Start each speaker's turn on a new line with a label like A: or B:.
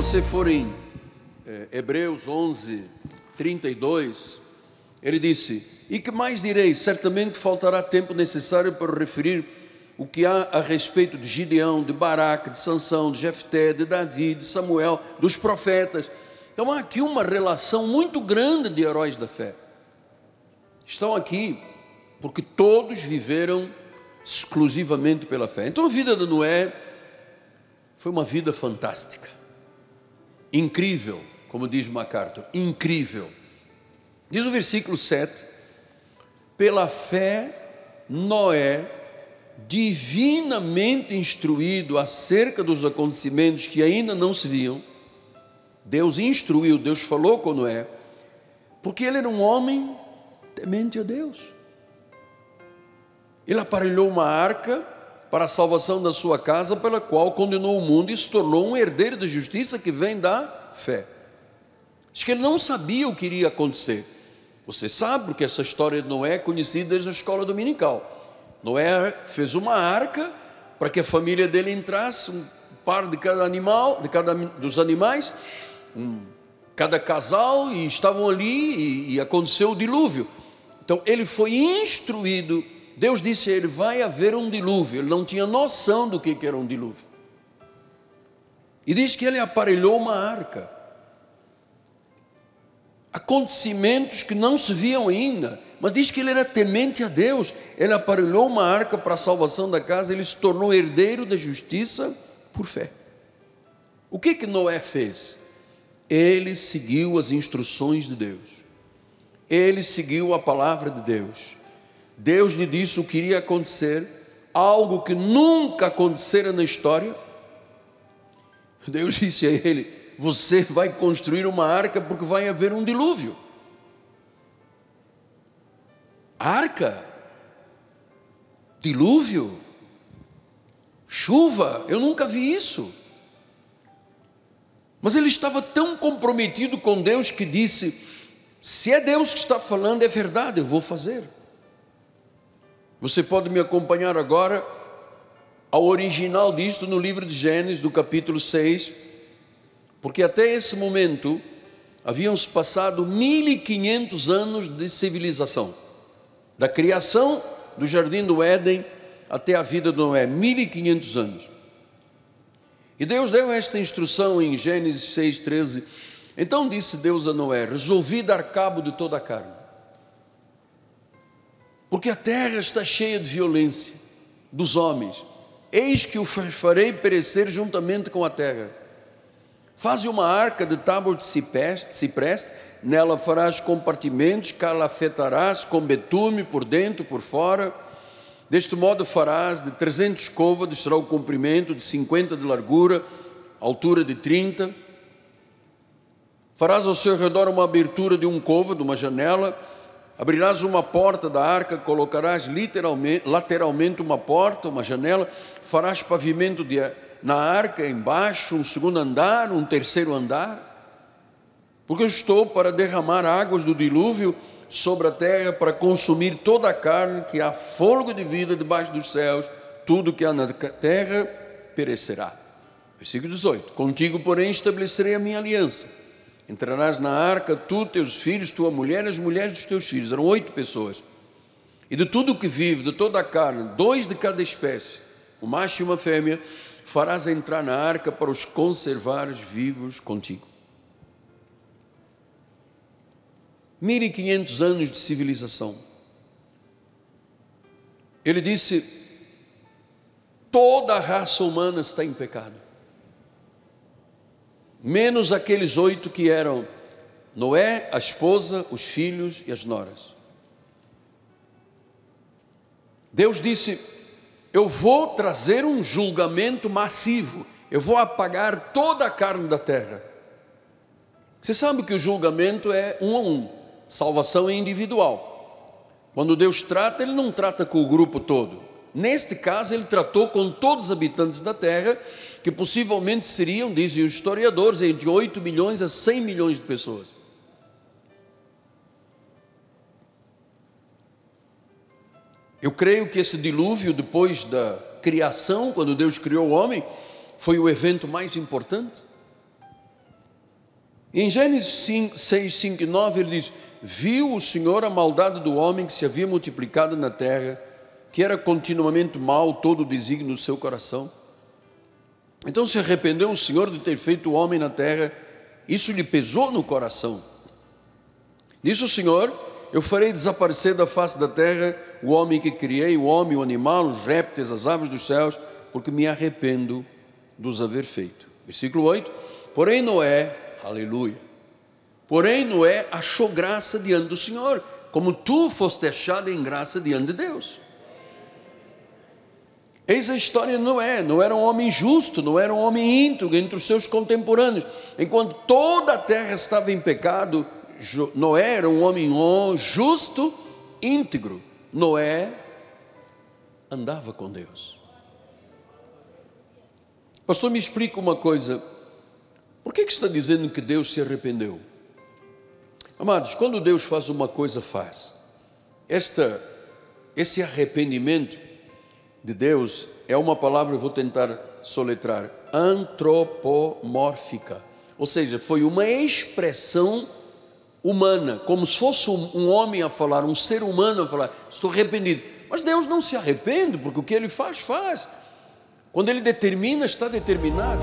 A: você for em Hebreus 11, 32, ele disse: e que mais direi? Certamente faltará tempo necessário para referir o que há a respeito de Gideão, de Baraque, de Sansão, de Jefté, de Davi, de Samuel, dos profetas. Então há aqui uma relação muito grande de heróis da fé. Estão aqui porque todos viveram exclusivamente pela fé. Então a vida de Noé foi uma vida fantástica, incrível, como diz MacArthur, incrível. Diz o versículo 7: pela fé Noé, divinamente instruído acerca dos acontecimentos que ainda não se viam, Deus instruiu, Deus falou com Noé, porque ele era um homem temente a Deus. Ele aparelhou uma arca para a salvação da sua casa, pela qual condenou o mundo e se tornou um herdeiro da justiça que vem da fé. Diz que ele não sabia o que iria acontecer. Você sabe, porque essa história de Noé é conhecida desde a escola dominical. Noé fez uma arca para que a família dele entrasse, um par de cada animal, dos animais, cada casal, e estavam ali, e aconteceu o dilúvio. Então ele foi instruído. Deus disse a ele: vai haver um dilúvio. Ele não tinha noção do que era um dilúvio. E diz que ele aparelhou uma arca. Acontecimentos que não se viam ainda, mas diz que ele era temente a Deus. Ele aparelhou uma arca para a salvação da casa. Ele se tornou herdeiro da justiça por fé. O que Noé fez? Ele seguiu as instruções de Deus. Ele seguiu a palavra de Deus. Deus lhe disse o que iria acontecer, algo que nunca acontecera na história. Deus disse a ele: você vai construir uma arca porque vai haver um dilúvio. Arca? Dilúvio? Chuva? Eu nunca vi isso. Mas ele estava tão comprometido com Deus que disse: se é Deus que está falando, é verdade, eu vou fazer. Você pode me acompanhar agora ao original disto no livro de Gênesis, do capítulo 6, porque até esse momento haviam-se passado 1500 anos de civilização, da criação do jardim do Éden até a vida de Noé, 1500 anos. E Deus deu esta instrução em Gênesis 6:13. Então disse Deus a Noé: resolvi dar cabo de toda a carne, porque a terra está cheia de violência dos homens. Eis que o farei perecer juntamente com a terra. Faze uma arca de tábua de cipreste, nela farás compartimentos, calafetarás com betume por dentro, por fora. Deste modo farás de 300 côvados, será o comprimento, de 50 de largura, altura de 30. Farás ao seu redor uma abertura de um côvado, uma janela. Abrirás uma porta da arca, colocarás lateralmente uma porta, uma janela. Farás pavimento na arca, embaixo, um segundo andar, um terceiro andar. Porque eu estou para derramar águas do dilúvio sobre a terra, para consumir toda a carne, que há fôlego de vida debaixo dos céus. Tudo que há na terra perecerá. Versículo 18. Contigo, porém, estabelecerei a minha aliança. Entrarás na arca, tu, teus filhos, tua mulher e as mulheres dos teus filhos. Eram 8 pessoas. E de tudo que vive, de toda a carne, 2 de cada espécie, um macho e uma fêmea, farás entrar na arca para os conservares vivos contigo. 1500 anos de civilização. Ele disse: toda a raça humana está em pecado, menos aqueles 8 que eram Noé, a esposa, os filhos e as noras. Deus disse: eu vou trazer um julgamento massivo, eu vou apagar toda a carne da terra. Você sabe que o julgamento é 1 a 1, salvação é individual. Quando Deus trata, Ele não trata com o grupo todo. Neste caso, Ele tratou com todos os habitantes da terra, que possivelmente seriam, dizem os historiadores, entre 8 milhões a 100 milhões de pessoas. Eu creio que esse dilúvio, depois da criação, quando Deus criou o homem, foi o evento mais importante. Em Gênesis 6, 5 e 9 ele diz: viu o Senhor a maldade do homem que se havia multiplicado na terra, que era continuamente mau todo o desígnio do seu coração. Então se arrependeu o Senhor de ter feito o homem na terra, isso lhe pesou no coração. Disse o Senhor: eu farei desaparecer da face da terra o homem que criei, o homem, o animal, os répteis, as aves dos céus, porque me arrependo dos haver feito. Versículo 8: porém Noé, aleluia, porém Noé achou graça diante do Senhor, como tu foste achado em graça diante de Deus. Eis a história de Noé. Noé era um homem justo, Noé era um homem íntegro entre os seus contemporâneos. Enquanto toda a terra estava em pecado, Noé era um homem justo, íntegro. Noé andava com Deus. Pastor, me explica uma coisa. Por que está dizendo que Deus se arrependeu? Amados, quando Deus faz uma coisa, esse arrependimento de Deus é uma palavra, eu vou tentar soletrar, antropomórfica. Ou seja, foi uma expressão humana, como se fosse um homem a falar, um ser humano a falar: estou arrependido. Mas Deus não se arrepende, porque o que Ele faz. Quando Ele determina, está determinado.